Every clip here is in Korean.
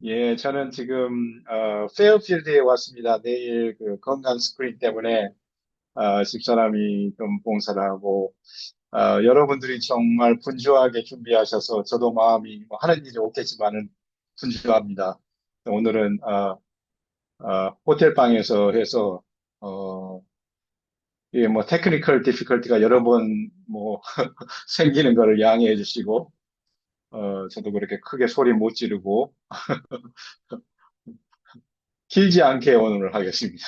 예, 저는 지금 페어필드에 왔습니다. 내일 그 건강 스크린 때문에 집사람이 좀 봉사를 하고 여러분들이 정말 분주하게 준비하셔서 저도 마음이 뭐 하는 일이 없겠지만은 분주합니다. 오늘은 호텔 방에서 해서 어, 이게 뭐 테크니컬 디피컬티가 여러 번 뭐 생기는 거를 양해해 주시고 저도 그렇게 크게 소리 못 지르고 길지 않게 오늘 하겠습니다.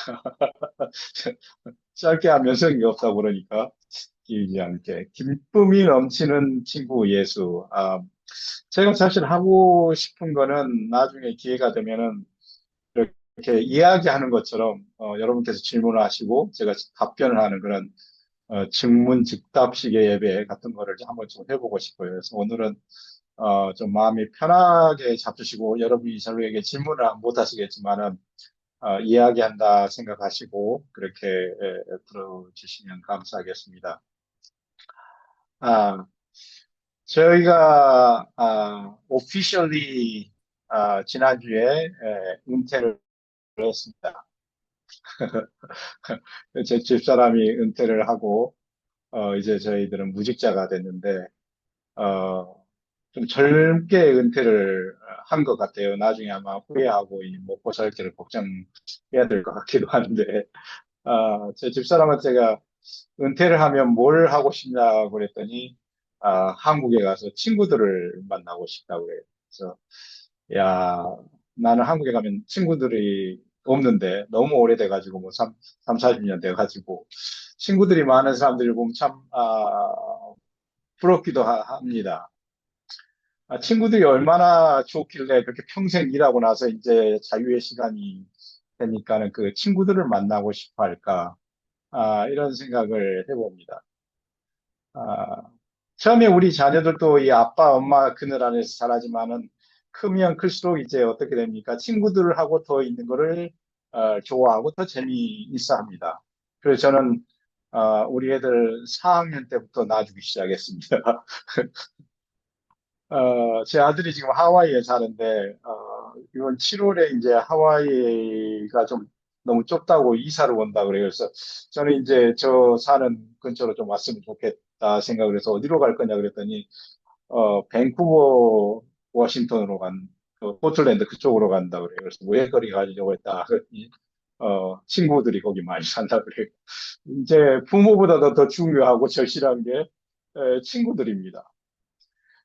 짧게 하면 성의 없다고 그러니까 길지 않게. 기쁨이 넘치는 친구 예수. 제가 사실 하고 싶은 거는 나중에 기회가 되면은 이렇게 이야기하는 것처럼 여러분께서 질문을 하시고 제가 답변을 하는 그런 증문즉답식의 예배 같은 거를 한번 좀 해보고 싶어요. 그래서 오늘은 좀 마음이 편하게 잡수시고 여러분이 저에게 질문을 못 하시겠지만은 이야기한다 생각하시고 그렇게 들어주시면 감사하겠습니다. 아, 저희가 officially 지난주에 은퇴를 했습니다. 제 집사람이 은퇴를 하고 이제 저희들은 무직자가 됐는데 어, 좀 젊게 은퇴를 한 것 같아요. 나중에 아마 후회하고 이 먹고 살 길을 걱정해야 될 것 같기도 한데 제 집사람한테 제가 은퇴를 하면 뭘 하고 싶냐고 그랬더니, 한국에 가서 친구들을 만나고 싶다고 그래요. 그래서, 야, 나는 한국에 가면 친구들이 없는데, 너무 오래돼가지고, 뭐, 40년 돼가지고, 친구들이 많은 사람들을 보면 참, 부럽기도 합니다. 친구들이 얼마나 좋길래 그렇게 평생 일하고 나서 이제 자유의 시간이 되니까는 그 친구들을 만나고 싶어 할까, 이런 생각을 해봅니다. 아, 처음에 우리 자녀들도 이 아빠, 엄마 그늘 안에서 자라지만은 크면 클수록 이제 어떻게 됩니까? 친구들하고 더 있는 거를 좋아하고 더 재미있어 합니다. 그래서 저는 우리 애들 4학년 때부터 놔주기 시작했습니다. 제 아들이 지금 하와이에 사는데 이번 7월에 이제 하와이가 좀 너무 좁다고 이사를 온다 그래요. 그래서 저는 이제 저 사는 근처로 좀 왔으면 좋겠다 생각을 해서 어디로 갈 거냐 그랬더니 밴쿠버 워싱턴으로 포틀랜드 그쪽으로 간다 그래요. 그래서 왜 거리 가지려고 했다 그랬더니 친구들이 거기 많이 산다 그래요. 이제 부모보다도 더 중요하고 절실한 게 친구들입니다.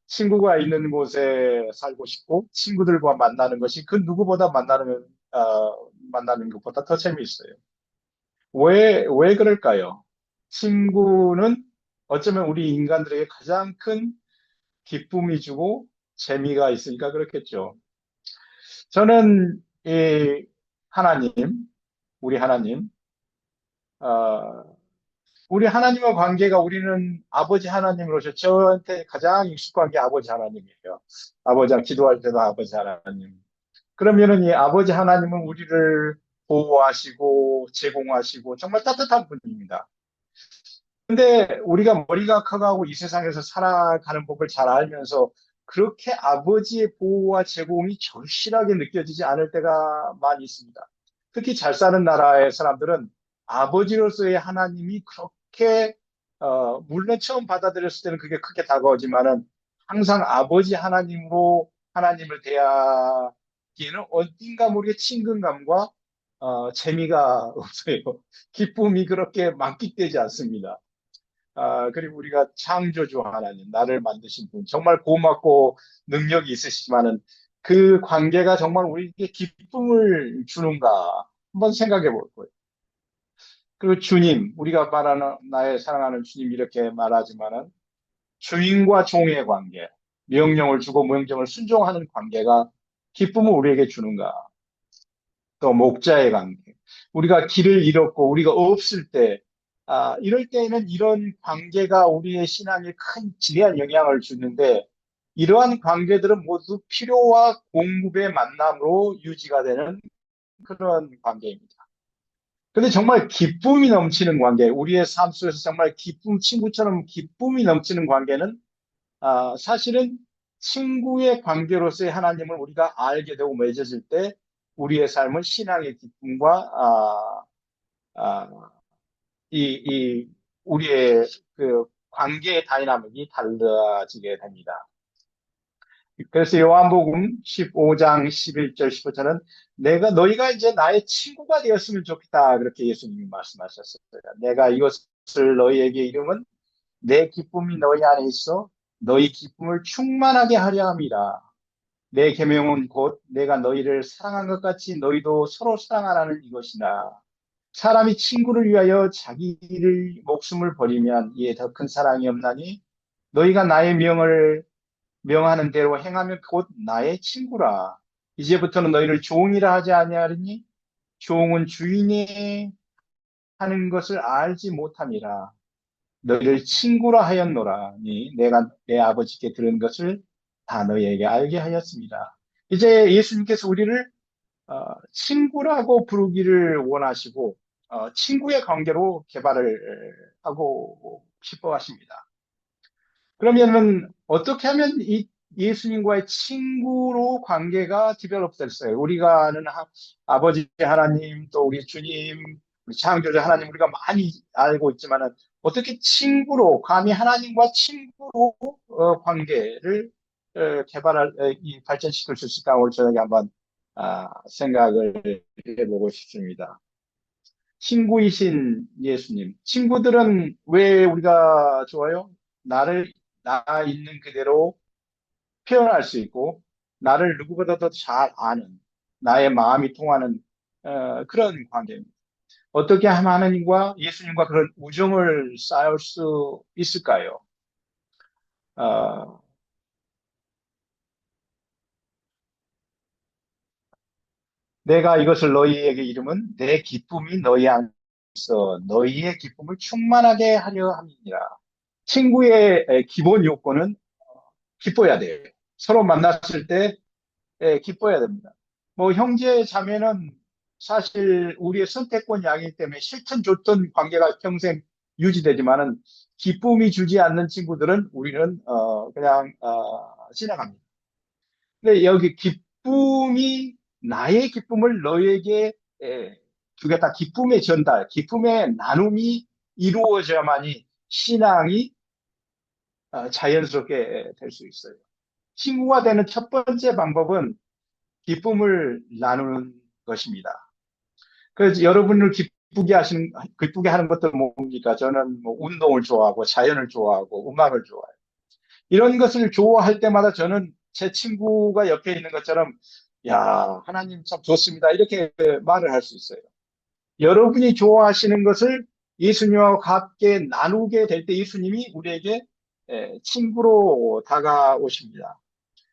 친구가 있는 곳에 살고 싶고 친구들과 만나는 것이 그 누구보다 만나는 것보다 더 재미있어요. 왜 그럴까요? 친구는 어쩌면 우리 인간들에게 가장 큰 기쁨이 주고 재미가 있으니까 그렇겠죠. 저는 이 하나님, 우리 하나님, 어, 우리 하나님과 관계가 우리는 아버지 하나님으로서 저한테 가장 익숙한 게 아버지 하나님이에요. 아버지랑 기도할 때도 아버지 하나님. 그러면은 이 아버지 하나님은 우리를 보호하시고 제공하시고 정말 따뜻한 분입니다. 근데 우리가 머리가 커가고 이 세상에서 살아가는 법을 잘 알면서 그렇게 아버지의 보호와 제공이 절실하게 느껴지지 않을 때가 많이 있습니다. 특히 잘 사는 나라의 사람들은 아버지로서의 하나님이 그렇게 물론 처음 받아들였을 때는 그게 크게 다가오지만은 항상 아버지 하나님으로 하나님을 대하기에는 어딘가 모르게 친근감과 재미가 없어요. 기쁨이 그렇게 만끽되지 않습니다. 그리고 우리가 창조주 하나님, 나를 만드신 분, 정말 고맙고 능력이 있으시지만은 그 관계가 정말 우리에게 기쁨을 주는가 한번 생각해 볼 거예요. 그리고 주님, 우리가 말하는 나의 사랑하는 주님 이렇게 말하지만은 주인과 종의 관계, 명령을 주고 명령을 순종하는 관계가 기쁨을 우리에게 주는가? 또 목자의 관계. 우리가 길을 잃었고 우리가 없을 때, 이럴 때에는 이런 관계가 우리의 신앙에 큰 지대한 영향을 주는데 이러한 관계들은 모두 필요와 공급의 만남으로 유지가 되는 그런 관계입니다. 근데 정말 기쁨이 넘치는 관계, 우리의 삶 속에서 정말 기쁨, 친구처럼 기쁨이 넘치는 관계는 사실은 친구의 관계로서의 하나님을 우리가 알게 되고 맺어질 때 우리의 삶은 신앙의 기쁨과 아, 이 우리의 그 관계의 다이나믹이 달라지게 됩니다. 그래서 요한복음 15장 11절 15절은 너희가 이제 나의 친구가 되었으면 좋겠다. 그렇게 예수님이 말씀하셨어요. 내가 이것을 너희에게 이름은 내 기쁨이 너희 안에 있어 너희 기쁨을 충만하게 하려 함이라. 내 계명은 곧 내가 너희를 사랑한 것 같이 너희도 서로 사랑하라는 이것이나 사람이 친구를 위하여 자기를 목숨을 버리면 이에 더 큰 사랑이 없나니 너희가 나의 명하는 대로 행하면 곧 나의 친구라. 이제부터는 너희를 종이라 하지 아니하리니 종은 주인이 하는 것을 알지 못함이라. 너희를 친구라 하였노라니 내가 내 아버지께 들은 것을 다 너희에게 알게 하였습니다. 이제 예수님께서 우리를 친구라고 부르기를 원하시고 친구의 관계로 개발을 하고 싶어 하십니다. 그러면은 어떻게 하면 이 예수님과의 친구로 관계가 디벨롭 됐어요? 우리가 아는 아버지 하나님, 또 우리 주님, 우리 창조자 하나님 우리가 많이 알고 있지만은 어떻게 친구로, 감히 하나님과 친구로 관계를 발전시킬 수 있을까? 오늘 저녁에 한번 생각을 해보고 싶습니다. 친구이신 예수님. 친구들은 왜 우리가 좋아요? 나 있는 그대로 표현할 수 있고, 나를 누구보다도 잘 아는, 나의 마음이 통하는, 그런 관계입니다. 어떻게 하면 하나님과 예수님과 그런 우정을 쌓을 수 있을까요? 어, 내가 이것을 너희에게 이름은 내 기쁨이 너희 안에 있어 너희의 기쁨을 충만하게 하려 함이니라. 친구의 기본 요건은 기뻐야 돼요. 서로 만났을 때 기뻐야 됩니다. 뭐 형제 자매는 사실 우리의 선택권 양이기 때문에 싫든 좋든 관계가 평생 유지되지만은 기쁨이 주지 않는 친구들은 우리는 그냥 지나갑니다. 근데 여기 기쁨이 나의 기쁨을 너에게 주겠다. 기쁨의 전달, 기쁨의 나눔이 이루어져야만이 신앙이 자연스럽게 될 수 있어요. 친구가 되는 첫 번째 방법은 기쁨을 나누는 것입니다. 그래서 여러분을 기쁘게 하는 것도 뭡니까? 저는 뭐 운동을 좋아하고 자연을 좋아하고 음악을 좋아해요. 이런 것을 좋아할 때마다 저는 제 친구가 옆에 있는 것처럼 야, 하나님 참 좋습니다. 이렇게 말을 할 수 있어요. 여러분이 좋아하시는 것을 예수님과 함께 나누게 될 때 예수님이 우리에게 친구로 다가오십니다.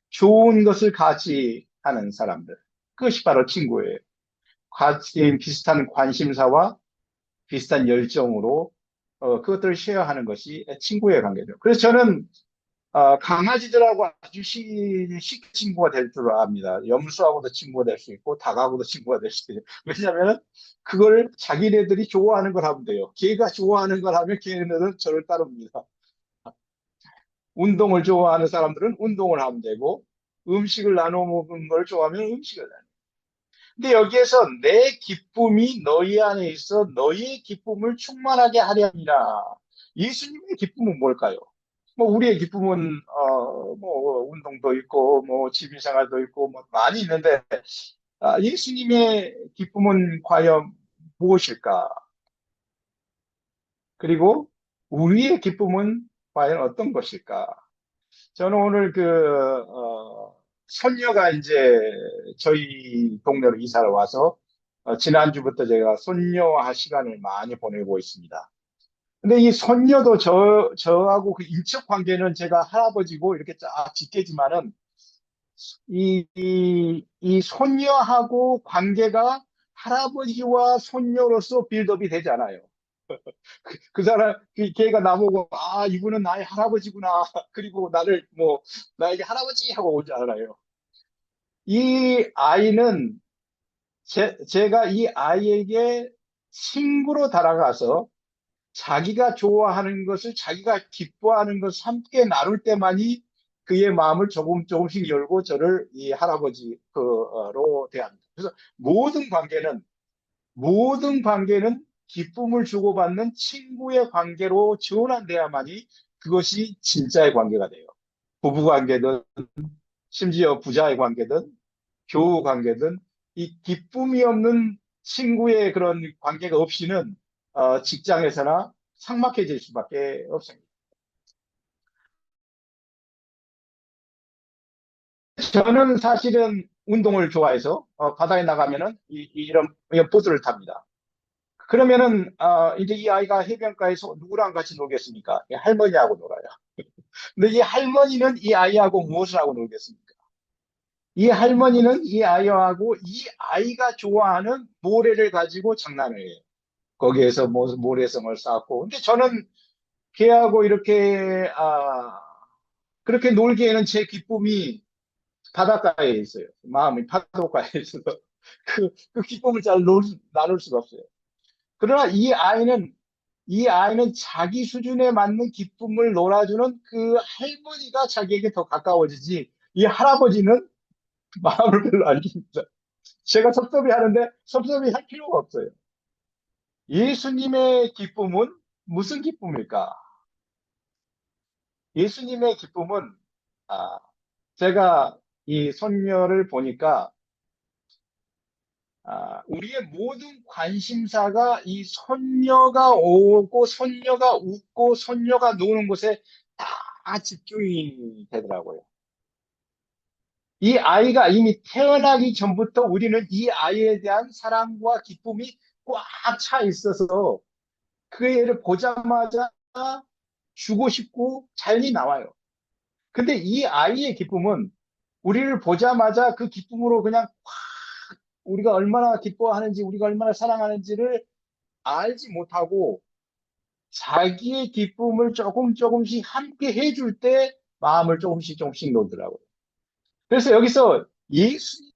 좋은 것을 같이 하는 사람들. 그것이 바로 친구예요. 같이 비슷한 관심사와 비슷한 열정으로 그것들을 쉐어하는 것이 친구의 관계죠. 그래서 저는 강아지들하고 아주 쉽게 친구가 될 줄 압니다. 염소하고도 친구가 될 수 있고 닭하고도 친구가 될 수 있어요. 왜냐하면 그걸 자기네들이 좋아하는 걸 하면 돼요. 걔가 좋아하는 걸 하면 걔네들은 저를 따릅니다. 운동을 좋아하는 사람들은 운동을 하면 되고 음식을 나눠 먹는 걸 좋아하면 음식을 나눠. 근데 여기에서 내 기쁨이 너희 안에 있어 너희의 기쁨을 충만하게 하려 함이라. 예수님의 기쁨은 뭘까요? 뭐 우리의 기쁨은 뭐 운동도 있고 뭐 취미생활도 있고 뭐 많이 있는데 예수님의 기쁨은 과연 무엇일까? 그리고 우리의 기쁨은 과연 어떤 것일까? 저는 오늘 손녀가 이제 저희 동네로 이사를 와서 지난주부터 제가 손녀와 시간을 많이 보내고 있습니다. 근데 이 손녀도 저하고 그 인척 관계는 제가 할아버지고 이렇게 쫙 짙게지만은 이 손녀하고 관계가 할아버지와 손녀로서 빌드업이 되지 않아요. 그 사람, 걔가 나보고, 이분은 나의 할아버지구나. 그리고 나에게 할아버지 하고 오지 않아요. 이 아이는, 제가 이 아이에게 친구로 다가가서 자기가 좋아하는 것을, 자기가 기뻐하는 것을 함께 나눌 때만이 그의 마음을 조금씩 열고 저를 이 할아버지로 대합니다. 그래서 모든 관계는 기쁨을 주고받는 친구의 관계로 전환돼야만이 그것이 진짜의 관계가 돼요. 부부 관계든 심지어 부자의 관계든 교우 관계든 이 기쁨이 없는 친구의 그런 관계가 없이는 직장에서나 삭막해질 수밖에 없습니다. 저는 사실은 운동을 좋아해서 바다에 나가면은 이런 보드를 탑니다. 그러면은 이제 이 아이가 해변가에서 누구랑 같이 놀겠습니까? 이 할머니하고 놀아요. 근데 이 할머니는 이 아이하고 무엇을 하고 놀겠습니까? 이 할머니는 이 아이하고 이 아이가 좋아하는 모래를 가지고 장난을 해요. 거기에서 모래성을 쌓고. 근데 저는 걔하고 이렇게 그렇게 놀기에는 제 기쁨이 바닷가에 있어요. 마음이 파도가에 있어서 그 기쁨을 잘 나눌 수가 없어요. 그러나 이 아이는 자기 수준에 맞는 기쁨을 놀아주는 그 할머니가 자기에게 더 가까워지지, 이 할아버지는 마음을 별로 안 줍니다. 제가 섭섭해 하는데 섭섭해 할 필요가 없어요. 예수님의 기쁨은 무슨 기쁨일까? 예수님의 기쁨은, 아, 제가 이 손녀를 보니까, 우리의 모든 관심사가 이 손녀가 오고, 손녀가 웃고, 손녀가 노는 곳에 다 집중이 되더라고요. 이 아이가 이미 태어나기 전부터 우리는 이 아이에 대한 사랑과 기쁨이 꽉 차 있어서 그 애를 보자마자 주고 싶고 자연히 나와요. 근데 이 아이의 기쁨은 우리를 보자마자 그 기쁨으로 그냥 우리가 얼마나 기뻐하는지, 우리가 얼마나 사랑하는지를 알지 못하고 자기의 기쁨을 조금씩 함께 해줄 때 마음을 조금씩 놓더라고요. 그래서 여기서 예수님의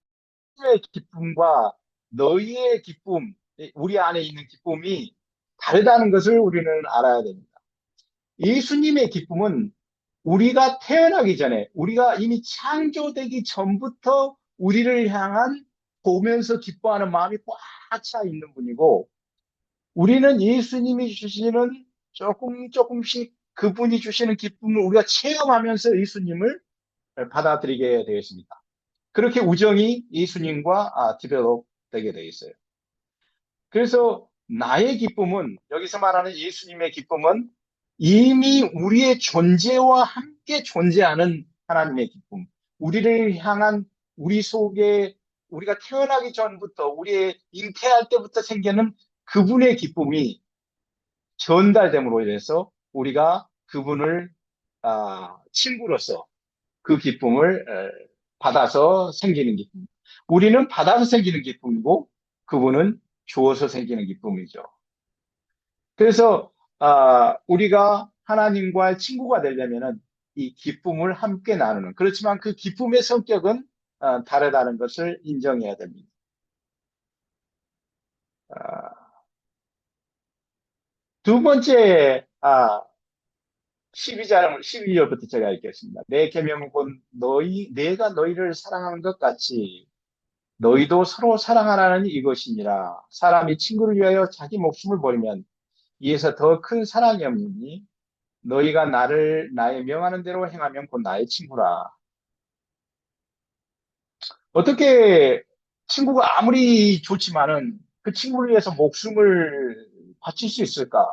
기쁨과 너희의 기쁨, 우리 안에 있는 기쁨이 다르다는 것을 우리는 알아야 됩니다. 예수님의 기쁨은 우리가 태어나기 전에, 우리가 이미 창조되기 전부터 우리를 향한 보면서 기뻐하는 마음이 꽉 차 있는 분이고, 우리는 예수님이 주시는 조금씩 그분이 주시는 기쁨을 우리가 체험하면서 예수님을 받아들이게 되겠습니다. 그렇게 우정이 예수님과 디벨롭 되게 되어 있어요. 그래서 나의 기쁨은, 여기서 말하는 예수님의 기쁨은 이미 우리의 존재와 함께 존재하는 하나님의 기쁨. 우리를 향한, 우리 속에, 우리가 태어나기 전부터, 우리의 잉태할 때부터 생기는 그분의 기쁨이 전달됨으로 인해서 우리가 그분을 친구로서 그 기쁨을 받아서 생기는 기쁨. 우리는 받아서 생기는 기쁨이고 그분은 주어서 생기는 기쁨이죠. 그래서 우리가 하나님과의 친구가 되려면은 이 기쁨을 함께 나누는, 그렇지만 그 기쁨의 성격은 다르다는 것을 인정해야 됩니다. 아, 두 번째, 12절부터 제가 읽겠습니다. 내 계명은 곧 내가 너희를 사랑하는 것 같이 너희도 서로 사랑하라는 이것이니라. 사람이 친구를 위하여 자기 목숨을 버리면 이에서 더 큰 사랑이 없느니 너희가 나의 명하는 대로 행하면 곧 나의 친구라. 어떻게 친구가 아무리 좋지만은 그 친구를 위해서 목숨을 바칠 수 있을까?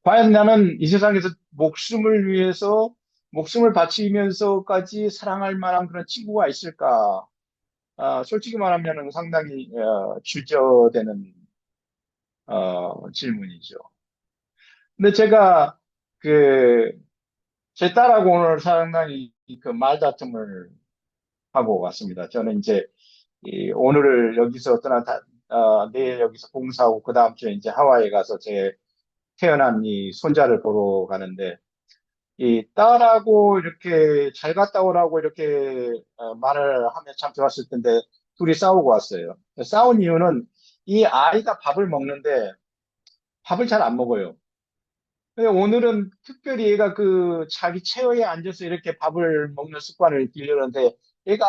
과연 나는 이 세상에서 목숨을 바치면서까지 사랑할 만한 그런 친구가 있을까? 솔직히 말하면 상당히 주저되는 질문이죠. 근데 제가 그 제 딸하고 오늘 상당히 그 말다툼을 하고 왔습니다. 저는 이제 오늘을 여기서 내일 여기서 봉사하고 그 다음 주에 이제 하와이에 가서 제 태어난 이 손자를 보러 가는데, 이 딸하고 이렇게 잘 갔다 오라고 이렇게 말을 하면 참 좋았을 텐데 둘이 싸우고 왔어요. 싸운 이유는 이 아이가 밥을 먹는데 밥을 잘 안 먹어요. 근데 오늘은 특별히 얘가 그 자기 체어에 앉아서 이렇게 밥을 먹는 습관을 들이려는데 얘가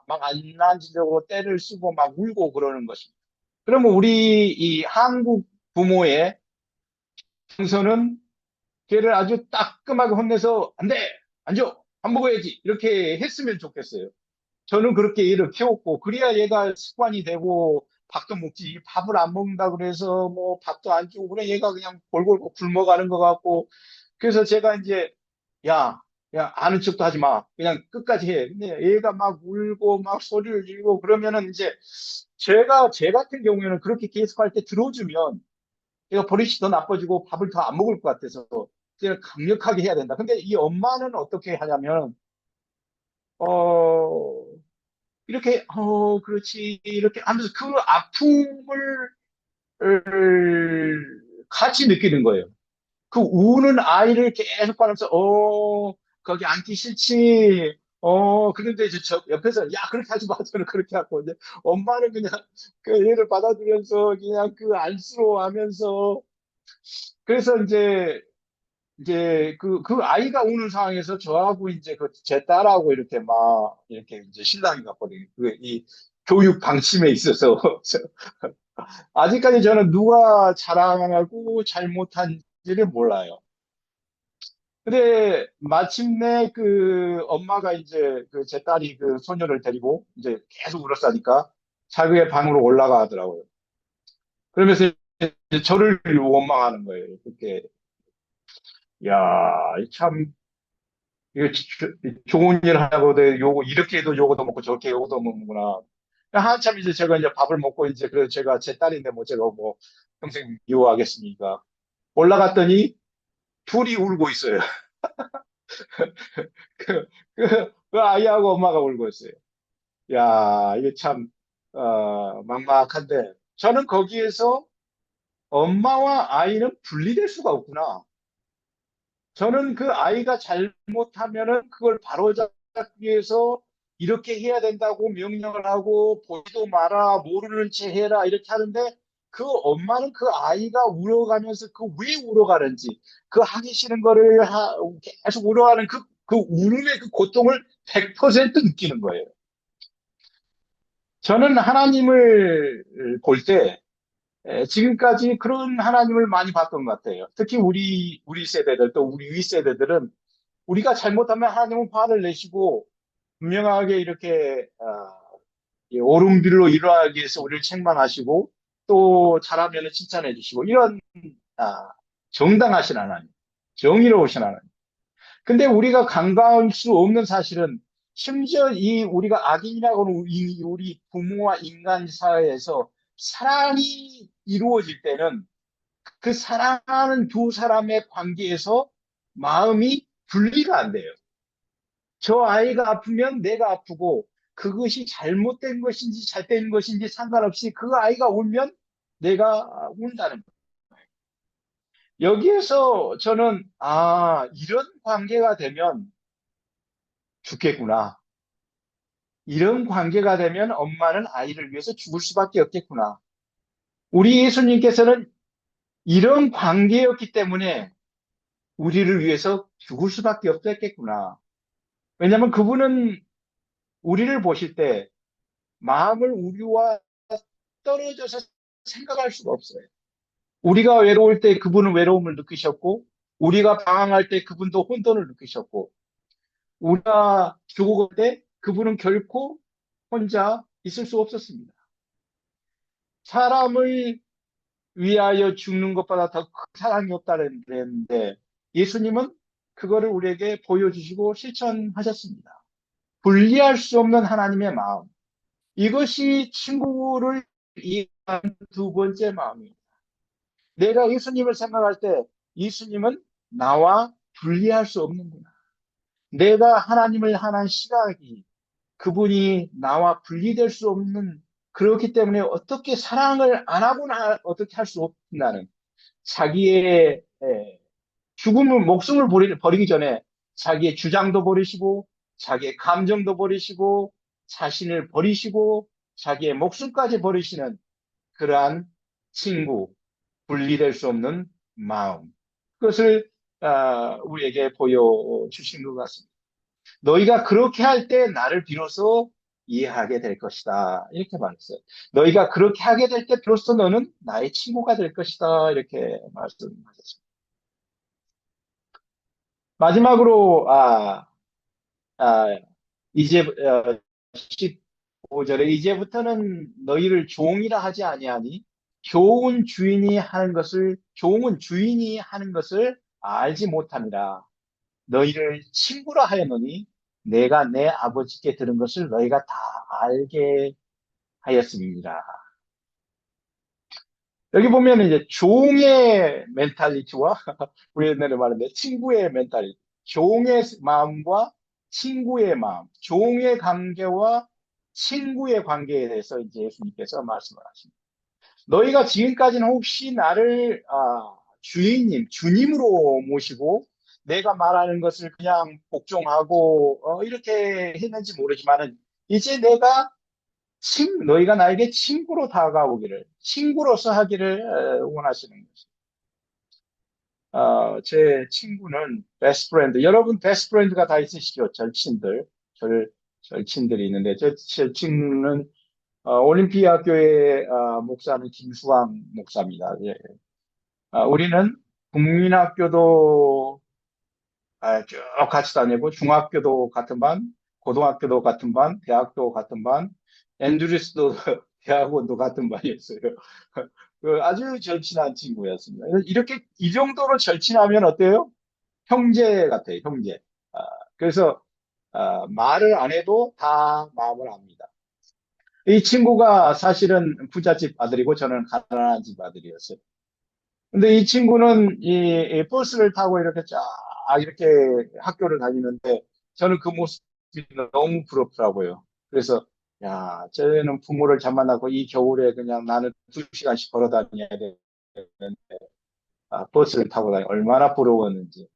막 안 앉으려고 떼를 쓰고 막 울고 그러는 것입니다. 그러면 우리 이 한국 부모의 정서는 걔를 아주 따끔하게 혼내서 안 돼! 앉아! 밥 먹어야지! 이렇게 했으면 좋겠어요. 저는 그렇게 얘를 키웠고, 그래야 얘가 습관이 되고, 밥도 먹지. 밥을 안 먹는다 그래서 뭐 밥도 안 주고, 그래 얘가 그냥 골골 굶어가는 것 같고. 그래서 제가 이제, 야, 야, 아는 척도 하지 마. 그냥 끝까지 해. 근데 얘가 막 울고 막 소리를 지르고 그러면은 이제 제 같은 경우에는 그렇게 계속할 때 들어주면 얘가 버릇이 더 나빠지고 밥을 더 안 먹을 것 같아서 제가 강력하게 해야 된다. 근데 이 엄마는 어떻게 하냐면, 어, 이렇게, 그렇지. 이렇게 하면서 그 아픔을 같이 느끼는 거예요. 그 우는 아이를 계속 바라면서, 거기 앉기 싫지. 그런데 이제 저 옆에서, 야, 그렇게 하지 마. 저는 그렇게 하고, 이제 엄마는 그냥 그 얘를 받아들여서 그냥 그 안쓰러워 하면서, 그래서 이제 그 아이가 우는 상황에서 저하고 이제 그 제 딸하고 이렇게 막 이렇게 이제 신랑이 갔거든요. 이 교육 방침에 있어서 아직까지 저는 누가 잘하고 잘못한지를 몰라요. 근데 마침내 그 엄마가 이제 그 제 딸이 그 소녀를 데리고 이제 계속 울었으니까 자기의 방으로 올라가더라고요. 그러면서 이제 저를 원망하는 거예요. 그렇게 야, 참 이거 좋은 일 하고 요거 이렇게 해도 요거도 먹고 저렇게 요거도 먹는구나. 한참 이제 제가 이제 밥을 먹고 이제 그 제가 제 딸인데 뭐 제가 뭐 평생 미워하겠습니까? 올라갔더니 둘이 울고 있어요. 그 아이하고 엄마가 울고 있어요. 야, 이게 참, 막막한데, 저는 거기에서 엄마와 아이는 분리될 수가 없구나. 저는 그 아이가 잘못하면은 그걸 바로잡기 위해서 이렇게 해야 된다고 명령을 하고 보지도 마라, 모르는 채 해라, 이렇게 하는데 그 엄마는 그 아이가 울어가면서 그 왜 울어가는지, 그 하기 싫은 거를 계속 울어가는 그 울음의 그 고통을 100% 느끼는 거예요. 저는 하나님을 볼 때, 지금까지 그런 하나님을 많이 봤던 것 같아요. 특히 우리 세대들, 또 우리 위 세대들은 우리가 잘못하면 하나님은 화를 내시고 분명하게 이렇게 이 오른길로 일어나기 위해서 우리를 책망하시고 또 잘하면 칭찬해 주시고 이런 아, 정당하신 하나님, 정의로우신 하나님. 근데 우리가 간과할 수 없는 사실은 심지어 이 우리가 악인이라고 하는 우리 부모와 인간 사회에서 사랑이 이루어질 때는 그 사랑하는 두 사람의 관계에서 마음이 분리가 안 돼요. 저 아이가 아프면 내가 아프고 그것이 잘못된 것인지 잘된 것인지 상관없이 그 아이가 울면 내가 운다는 거예요. 여기에서 저는 이런 관계가 되면 죽겠구나. 이런 관계가 되면 엄마는 아이를 위해서 죽을 수밖에 없겠구나. 우리 예수님께서는 이런 관계였기 때문에 우리를 위해서 죽을 수밖에 없었겠구나. 왜냐하면 그분은 우리를 보실 때 마음을 우리와 떨어져서 생각할 수가 없어요. 우리가 외로울 때 그분은 외로움을 느끼셨고, 우리가 방황할 때 그분도 혼돈을 느끼셨고, 우리가 죽어갈 때 그분은 결코 혼자 있을 수 없었습니다. 사람을 위하여 죽는 것보다 더 큰 사랑이 없다는 그랬는데, 예수님은 그거를 우리에게 보여주시고 실천하셨습니다. 분리할 수 없는 하나님의 마음. 이것이 친구를 이해하는 두 번째 마음입니다. 내가 예수님을 생각할 때 예수님은 나와 분리할 수 없는구나. 내가 하나님을 향한 시각이 그분이 나와 분리될 수 없는 그렇기 때문에 어떻게 사랑을 안 하고나 어떻게 할 수 없다는 자기의 죽음을 목숨을 버리기 전에 자기의 주장도 버리시고 자기의 감정도 버리시고 자신을 버리시고 자기의 목숨까지 버리시는 그러한 친구, 분리될 수 없는 마음. 그것을 우리에게 보여주신 것 같습니다. 너희가 그렇게 할 때 나를 비로소 이해하게 될 것이다. 이렇게 말했어요. 너희가 그렇게 하게 될 때 비로소 너는 나의 친구가 될 것이다. 이렇게 말씀하셨습니다. 마지막으로, 아, 이제, 15절에 이제부터는 너희를 종이라 하지 아니하니 종은 주인이 하는 것을 알지 못함이라. 너희를 친구라 하였노니 내가 내 아버지께 들은 것을 너희가 다 알게 하였음이니라. 여기 보면 이제 종의 멘탈리티와 우리 옛날에 말하는데 친구의 멘탈리티, 종의 마음과 친구의 마음, 종의 관계와 친구의 관계에 대해서 이제 예수님께서 말씀을 하십니다. 너희가 지금까지는 혹시 나를 주님으로 모시고 내가 말하는 것을 그냥 복종하고 이렇게 했는지 모르지만은 이제 너희가 나에게 친구로 다가오기를, 친구로서 하기를 원하시는 거죠. 제 친구는 베스트 프렌드, 여러분 베스트 프렌드가 다 있으시죠? 절친들이 있는데, 제 친구는 올림피아 교회 목사는 김수왕 목사입니다. 예. 우리는 국민학교도 쭉 같이 다니고 중학교도 같은 반, 고등학교도 같은 반, 대학도 같은 반, 앤드류스도 대학원도 같은 반이었어요. 아주 절친한 친구였습니다. 이렇게 이 정도로 절친하면 어때요? 형제 같아요, 형제. 아, 그래서 말을 안 해도 다 마음을 압니다. 이 친구가 사실은 부잣집 아들이고 저는 가난한 집 아들이었어요. 근데 이 친구는 이 버스를 타고 이렇게 쫙 이렇게 학교를 다니는데 저는 그 모습이 너무 부럽더라고요. 그래서 야, 쟤는 부모를 잘 만나고 이 겨울에 그냥 나는 2시간씩 걸어 다녀야 되는데 버스를 타고 다니 얼마나 부러웠는지.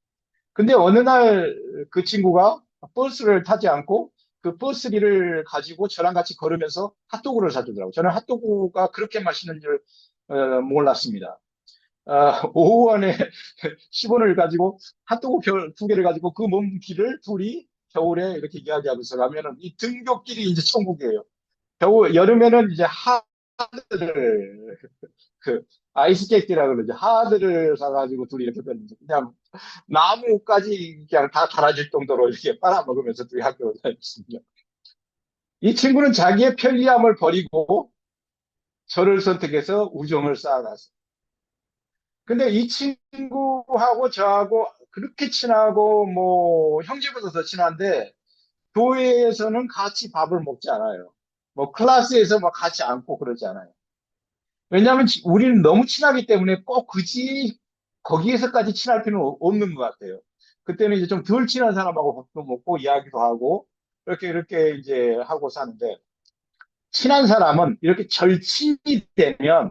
근데 어느 날 그 친구가 버스를 타지 않고 그 버스비를 가지고 저랑 같이 걸으면서 핫도그를 사주더라고요. 저는 핫도그가 그렇게 맛있는 줄 몰랐습니다. 오후원에 10원을 가지고 핫도그 2개를 가지고 그 먼 길을 둘이 겨울에 이렇게 이야기하면서 가면은 이 등굣길이 이제 천국이에요. 여름에는 이제 하드를, 그, 아이스케이크라 그러죠. 하드를 사가지고 둘이 이렇게 그냥 나무까지 그냥 다 갈아질 정도로 이렇게 빨아먹으면서 둘이 학교를 다녔습니다. 이 친구는 자기의 편리함을 버리고 저를 선택해서 우정을 쌓아갔어요. 근데 이 친구하고 저하고 그렇게 친하고 뭐 형제보다 더 친한데 교회에서는 같이 밥을 먹지 않아요. 뭐 클래스에서 막 같이 앉고 그러지 않아요. 왜냐하면 우리는 너무 친하기 때문에 꼭 굳이 거기에서까지 친할 필요는 없는 것 같아요. 그때는 이제 좀 덜 친한 사람하고 밥도 먹고 이야기도 하고 이렇게 이제 하고 사는데 친한 사람은 이렇게 절친이 되면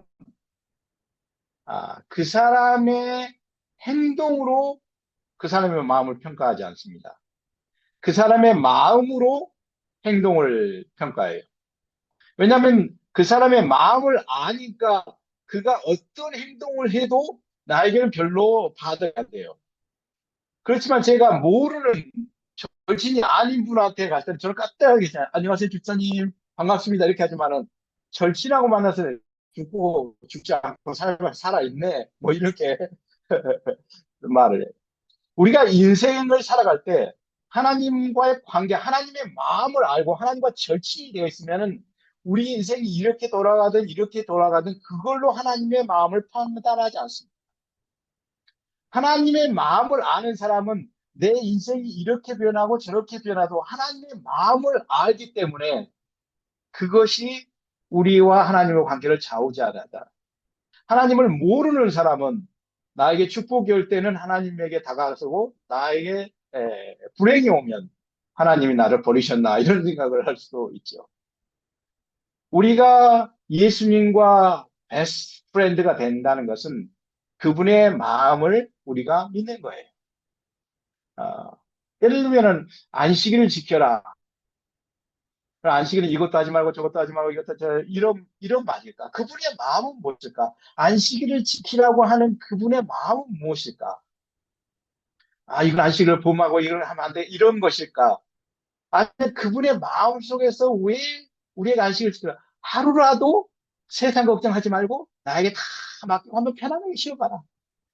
그 사람의 행동으로 그 사람의 마음을 평가하지 않습니다. 그 사람의 마음으로 행동을 평가해요. 왜냐하면 그 사람의 마음을 아니까 그가 어떤 행동을 해도 나에게는 별로 받아야 돼요. 그렇지만 제가 모르는 절친이 아닌 분한테 갈 때는 저는 까딱하게 그냥 안녕하세요 집사님 반갑습니다 이렇게 하지만은 절친하고 만나서 죽지 않고 살아있네 뭐 이렇게 말을 해요. 우리가 인생을 살아갈 때 하나님과의 관계, 하나님의 마음을 알고 하나님과 절친이 되어 있으면은 우리 인생이 이렇게 돌아가든 이렇게 돌아가든 그걸로 하나님의 마음을 판단하지 않습니다. 하나님의 마음을 아는 사람은 내 인생이 이렇게 변하고 저렇게 변화도 하나님의 마음을 알기 때문에 그것이 우리와 하나님의 관계를 좌우지하다. 하나님을 모르는 사람은 나에게 축복이 올 때는 하나님에게 다가서고 나에게 불행이 오면 하나님이 나를 버리셨나 이런 생각을 할 수도 있죠. 우리가 예수님과 베스트 프렌드가 된다는 것은 그분의 마음을 우리가 믿는 거예요. 어, 예를 들면은 안식일을 지켜라. 안식일은 이것도 하지 말고 저것도 하지 말고 이런 말일까? 그분의 마음은 무엇일까? 안식일을 지키라고 하는 그분의 마음은 무엇일까? 아, 이건 안식을 범하고 이걸 하면 안 돼. 이런 것일까? 아니, 그분의 마음 속에서 왜 우리에게 안식을 지키라? 하루라도 세상 걱정하지 말고 나에게 다 맡기고 한번 편안하게 쉬어봐라.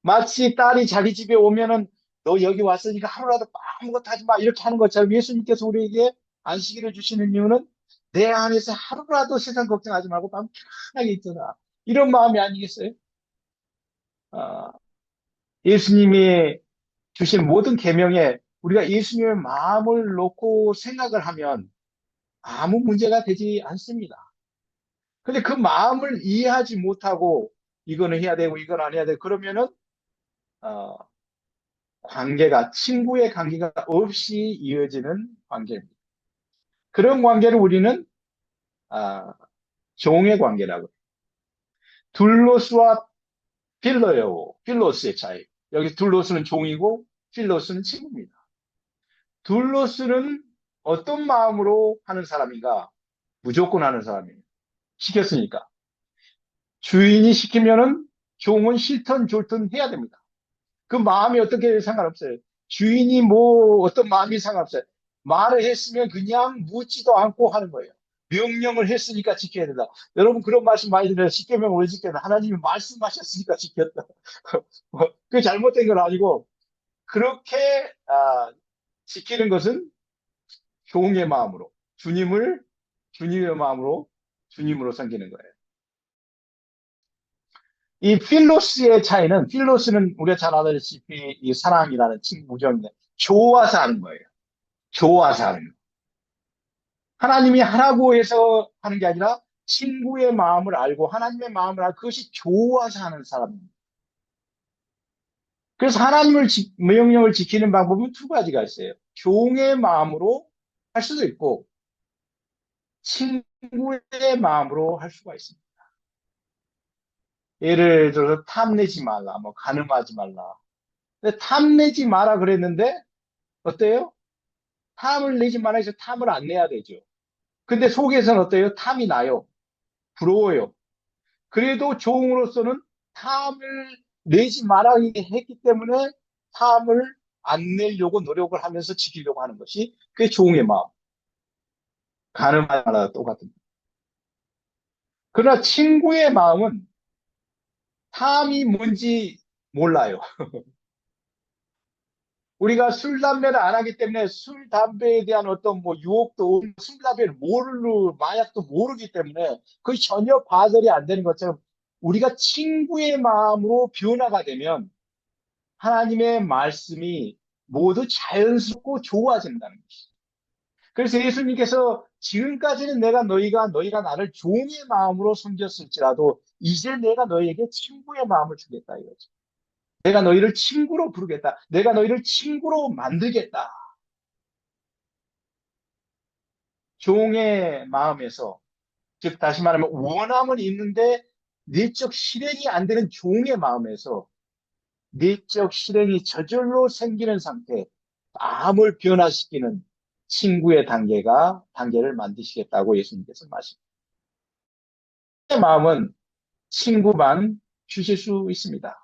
마치 딸이 자기 집에 오면은 너 여기 왔으니까 하루라도 아무것도 하지 마. 이렇게 하는 것처럼 예수님께서 우리에게 안식일을 주시는 이유는 내 안에서 하루라도 세상 걱정하지 말고 마음 편하게 있더라. 이런 마음이 아니겠어요? 아, 예수님이 주신 모든 계명에 우리가 예수님의 마음을 놓고 생각을 하면 아무 문제가 되지 않습니다. 근데 그 마음을 이해하지 못하고 이거는 해야 되고 이건 안 해야 되고 그러면은 어, 관계가 친구의 관계가 없이 이어지는 관계입니다. 그런 관계를 우리는 아, 종의 관계라고 해요. 둘로스와 필러요. 필로스의 차이. 여기 둘로스는 종이고 필로스는 친구입니다. 둘로스는 어떤 마음으로 하는 사람인가? 무조건 하는 사람이에요. 시켰으니까. 주인이 시키면은 종은 싫든 좋든 해야 됩니다. 그 마음이 어떻게 상관없어요. 주인이 뭐 어떤 마음이 상관없어요. 말을 했으면 그냥 묻지도 않고 하는 거예요. 명령을 했으니까 지켜야 된다. 여러분 그런 말씀 많이 들어요. 십계명 왜 지켰나? 하나님이 말씀하셨으니까 지켰다. 그게 잘못된 건 아니고 그렇게 지키는 것은 종의 마음으로 주님을 주님의 마음으로 주님으로 섬기는 거예요. 이 필로스의 차이는 필로스는 우리가 잘 아다시피 이 사랑이라는 친구정인데 좋아서 하는 거예요. 좋아서 하는 거. 하나님이 하라고 해서 하는 게 아니라 친구의 마음을 알고 하나님의 마음을 알고 그것이 좋아서 하는 사람입니다. 그래서 명령을 지키는 방법은 두 가지가 있어요. 종의 마음으로 할 수도 있고 친구의 마음으로 할 수가 있습니다. 예를 들어서 탐내지 말라, 뭐 간음하지 말라. 근데 탐내지 마라 그랬는데 어때요? 탐을 내지 말아 해서 탐을 안 내야 되죠. 근데 속에서는 어때요? 탐이 나요. 부러워요. 그래도 종으로서는 탐을 내지 말아 했기 때문에 탐을 안 내려고 노력을 하면서 지키려고 하는 것이 그게 종의 마음. 가늠하지 말아 똑같은. 그러나 친구의 마음은 탐이 뭔지 몰라요. 우리가 술, 담배를 안 하기 때문에 술, 담배에 대한 어떤 뭐 유혹도, 술, 담배를 마약도 모르기 때문에 그 전혀 파절이 안 되는 것처럼 우리가 친구의 마음으로 변화가 되면 하나님의 말씀이 모두 자연스럽고 좋아진다는 것이죠. 그래서 예수님께서 지금까지는 너희가 나를 종의 마음으로 섬겼을지라도 이제 내가 너희에게 친구의 마음을 주겠다 이거죠. 내가 너희를 친구로 부르겠다. 내가 너희를 친구로 만들겠다. 종의 마음에서, 즉, 다시 말하면 원함은 있는데 내적 실행이 안 되는 종의 마음에서 내적 실행이 저절로 생기는 상태, 마음을 변화시키는 친구의 단계를 만드시겠다고 예수님께서 말씀하십니다. 마음은 친구만 주실 수 있습니다.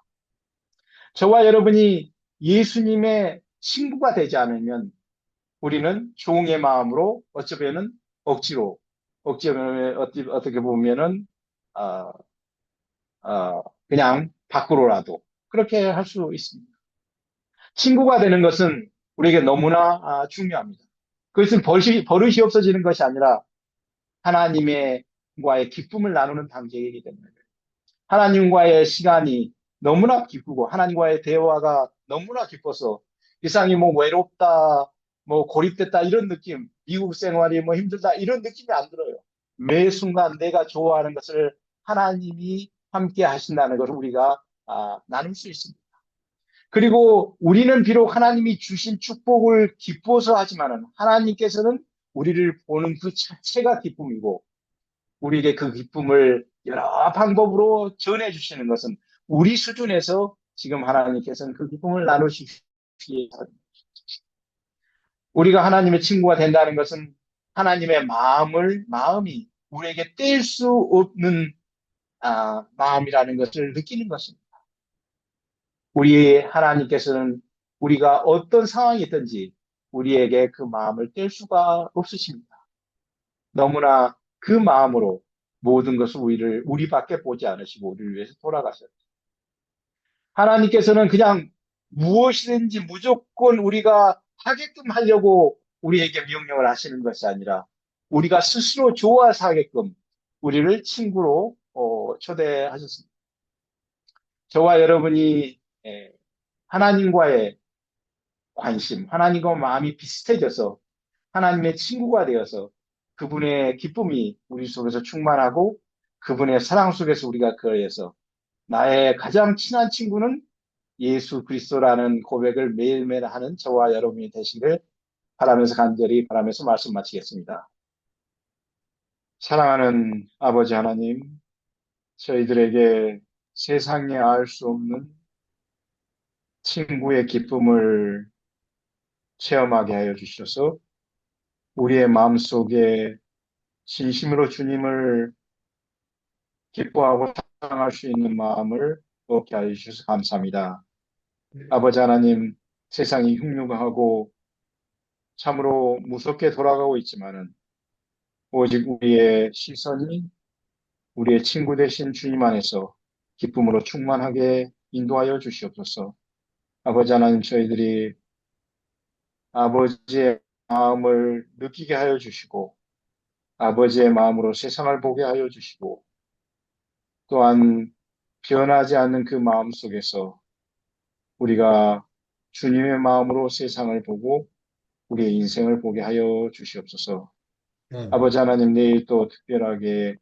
저와 여러분이 예수님의 친구가 되지 않으면 우리는 종의 마음으로 어쩌면은 억지로, 억지로 어떻게 보면은 어, 그냥 밖으로라도 그렇게 할 수 있습니다. 친구가 되는 것은 우리에게 너무나 중요합니다. 그것은 버릇이 없어지는 것이 아니라 하나님과의 기쁨을 나누는 단계이기 때문에 하나님과의 시간이 너무나 기쁘고 하나님과의 대화가 너무나 기뻐서 이상이 뭐 외롭다, 뭐 고립됐다 이런 느낌, 미국 생활이 뭐 힘들다 이런 느낌이 안 들어요. 매 순간 내가 좋아하는 것을 하나님이 함께 하신다는 것을 우리가 나눌 수 있습니다. 그리고 우리는 비록 하나님이 주신 축복을 기뻐서 하지만은 하나님께서는 우리를 보는 그 자체가 기쁨이고 우리에게 그 기쁨을 여러 방법으로 전해주시는 것은 우리 수준에서 지금 하나님께서는 그 기쁨을 나누시기 위해서 우리가 하나님의 친구가 된다는 것은 하나님의 마음이 우리에게 뗄 수 없는 마음이라는 것을 느끼는 것입니다. 우리 하나님께서는 우리가 어떤 상황이 있든지 우리에게 그 마음을 뗄 수가 없으십니다. 너무나 그 마음으로 모든 것을 우리밖에 보지 않으시고 우리를 위해서 돌아가셨습니다. 하나님께서는 그냥 무엇이든지 무조건 우리가 하게끔 하려고 우리에게 명령을 하시는 것이 아니라 우리가 스스로 좋아서 하게끔 우리를 친구로 초대하셨습니다. 저와 여러분이 하나님과의 관심, 하나님과 마음이 비슷해져서 하나님의 친구가 되어서 그분의 기쁨이 우리 속에서 충만하고 그분의 사랑 속에서 우리가 거해서 나의 가장 친한 친구는 예수 그리스도라는 고백을 매일매일 하는 저와 여러분이 되시길 바라면서 간절히 바라면서 말씀 마치겠습니다. 사랑하는 아버지 하나님, 저희들에게 세상에 알 수 없는 친구의 기쁨을 체험하게 하여 주셔서 우리의 마음속에 진심으로 주님을 기뻐하고 사랑할 수 있는 마음을 얻게 하여 주셔서 감사합니다. 아버지 하나님, 세상이 흉흉하고 참으로 무섭게 돌아가고 있지만은 오직 우리의 시선이 우리의 친구 되신 주님 안에서 기쁨으로 충만하게 인도하여 주시옵소서. 아버지 하나님, 저희들이 아버지의 마음을 느끼게 하여 주시고 아버지의 마음으로 세상을 보게 하여 주시고 또한 변하지 않는 그 마음 속에서 우리가 주님의 마음으로 세상을 보고 우리의 인생을 보게 하여 주시옵소서. 아멘. 아버지 하나님, 내일 또 특별하게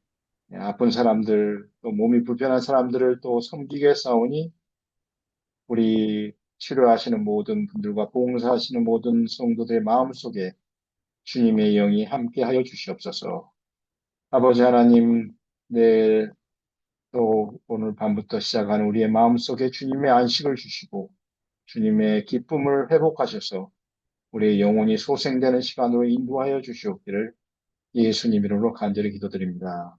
아픈 사람들, 또 몸이 불편한 사람들을 또 섬기게 싸우니 우리 치료하시는 모든 분들과 봉사하시는 모든 성도들의 마음속에 주님의 영이 함께 하여 주시옵소서. 아버지 하나님, 내일 또 오늘 밤부터 시작하는 우리의 마음속에 주님의 안식을 주시고 주님의 기쁨을 회복하셔서 우리의 영혼이 소생되는 시간으로 인도하여 주시옵기를 예수님 이름으로 간절히 기도드립니다.